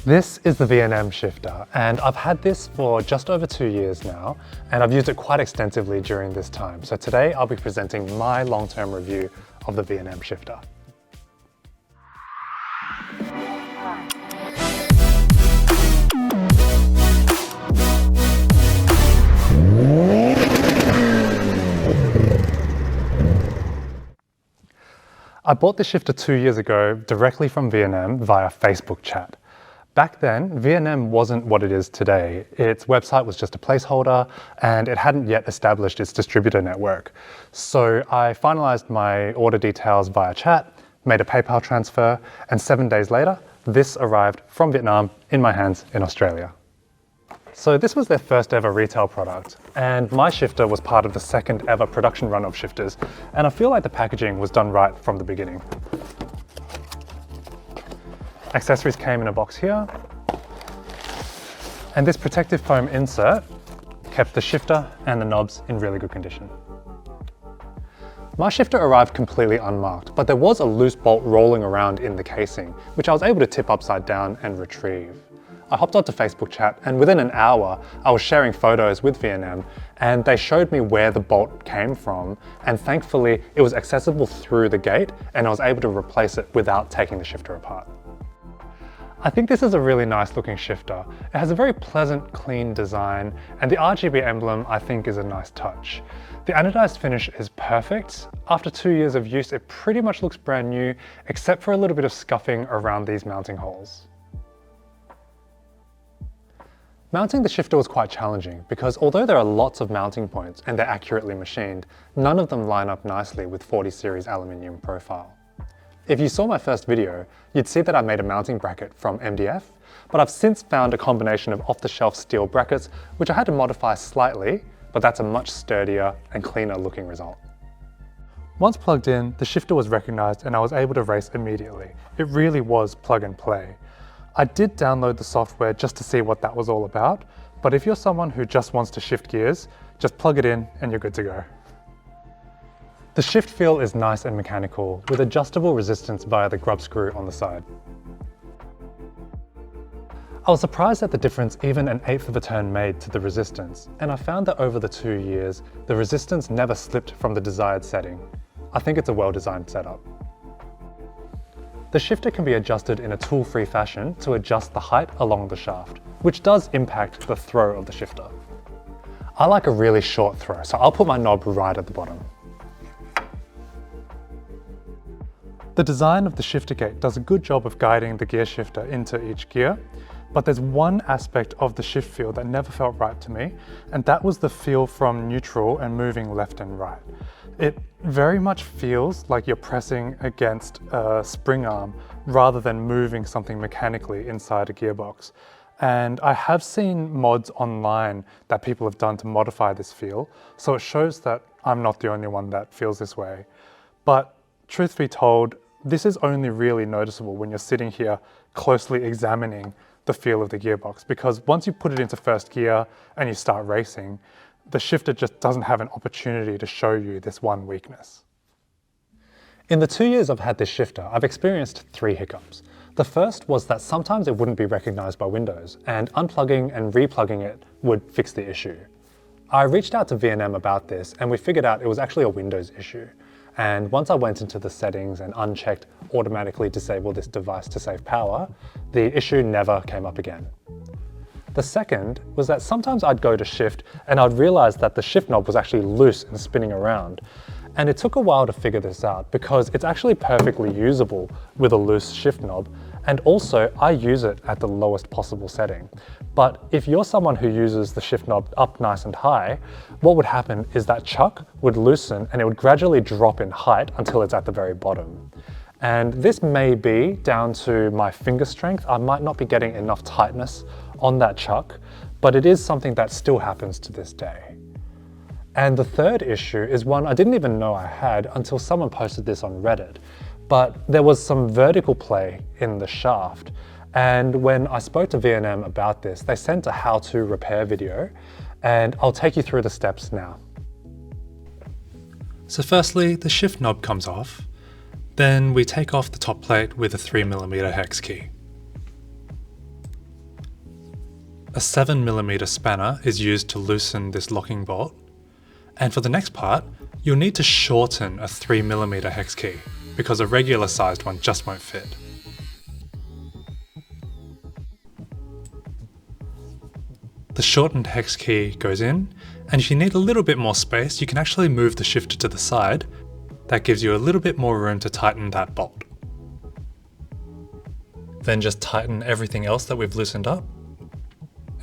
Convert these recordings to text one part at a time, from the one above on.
This is the VNM Shifter, and I've had this for just over 2 years now, and I've used it quite extensively during this time. So today I'll be presenting my long-term review of the VNM Shifter. I bought the shifter 2 years ago directly from VNM via Facebook chat. Back then, VNM wasn't what it is today. Its website was just a placeholder and it hadn't yet established its distributor network. So I finalized my order details via chat, made a PayPal transfer, and 7 days later, this arrived from Vietnam in my hands in Australia. So this was their first ever retail product, and my shifter was part of the second ever production run of shifters, and I feel like the packaging was done right from the beginning. Accessories came in a box here, and this protective foam insert kept the shifter and the knobs in really good condition. My shifter arrived completely unmarked, but there was a loose bolt rolling around in the casing, which I was able to tip upside down and retrieve. I hopped onto Facebook chat, and within an hour, I was sharing photos with VNM, and they showed me where the bolt came from, and thankfully it was accessible through the gate, and I was able to replace it without taking the shifter apart. I think this is a really nice looking shifter. It has a very pleasant, clean design, and the RGB emblem I think is a nice touch. The anodized finish is perfect. After 2 years of use, it pretty much looks brand new, except for a little bit of scuffing around these mounting holes. Mounting the shifter was quite challenging because although there are lots of mounting points and they're accurately machined, none of them line up nicely with 40 series aluminium profile. If you saw my first video, you'd see that I made a mounting bracket from MDF, but I've since found a combination of off-the-shelf steel brackets, which I had to modify slightly, but that's a much sturdier and cleaner looking result. Once plugged in, the shifter was recognized and I was able to race immediately. It really was plug and play. I did download the software just to see what that was all about, but if you're someone who just wants to shift gears, just plug it in and you're good to go. The shift feel is nice and mechanical, with adjustable resistance via the grub screw on the side. I was surprised at the difference even an eighth of a turn made to the resistance, and I found that over the 2 years, the resistance never slipped from the desired setting. I think it's a well-designed setup. The shifter can be adjusted in a tool-free fashion to adjust the height along the shaft, which does impact the throw of the shifter. I like a really short throw, so I'll put my knob right at the bottom. The design of the shifter gate does a good job of guiding the gear shifter into each gear, but there's one aspect of the shift feel that never felt right to me, and that was the feel from neutral and moving left and right. It very much feels like you're pressing against a spring arm rather than moving something mechanically inside a gearbox. And I have seen mods online that people have done to modify this feel, so it shows that I'm not the only one that feels this way. But truth be told, this is only really noticeable when you're sitting here closely examining the feel of the gearbox, because once you put it into first gear and you start racing, the shifter just doesn't have an opportunity to show you this one weakness. In the 2 years I've had this shifter, I've experienced 3 hiccups. The first was that sometimes it wouldn't be recognized by Windows, and unplugging and replugging it would fix the issue. I reached out to VNM about this, and we figured out it was actually a Windows issue. And once I went into the settings and unchecked automatically disable this device to save power, the issue never came up again. The second was that sometimes I'd go to shift and I'd realize that the shift knob was actually loose and spinning around. And it took a while to figure this out because it's actually perfectly usable with a loose shift knob, and also I use it at the lowest possible setting. But if you're someone who uses the shift knob up nice and high, what would happen is that chuck would loosen and it would gradually drop in height until it's at the very bottom. And this may be down to my finger strength. I might not be getting enough tightness on that chuck, but it is something that still happens to this day. And the third issue is one I didn't even know I had until someone posted this on Reddit, but there was some vertical play in the shaft. And when I spoke to VNM about this, they sent a how-to repair video, and I'll take you through the steps now. So firstly, the shift knob comes off. Then we take off the top plate with a 3mm hex key. a 7mm spanner is used to loosen this locking bolt. And for the next part, you'll need to shorten a 3mm hex key, because a regular sized one just won't fit. The shortened hex key goes in, and if you need a little bit more space, you can actually move the shifter to the side. That gives you a little bit more room to tighten that bolt. Then just tighten everything else that we've loosened up,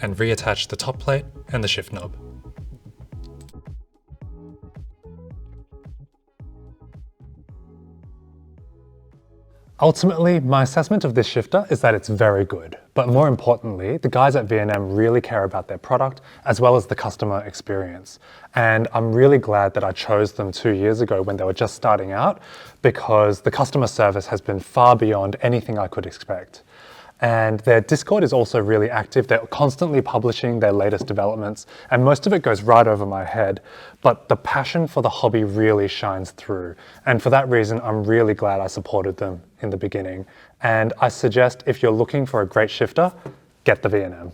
and reattach the top plate and the shift knob. Ultimately, my assessment of this shifter is that it's very good, but more importantly, the guys at VNM really care about their product as well as the customer experience. And I'm really glad that I chose them 2 years ago when they were just starting out, because the customer service has been far beyond anything I could expect. And their Discord is also really active. They're constantly publishing their latest developments, and most of it goes right over my head, but the passion for the hobby really shines through. And for that reason, I'm really glad I supported them in the beginning. And I suggest if you're looking for a great shifter, get the VNM.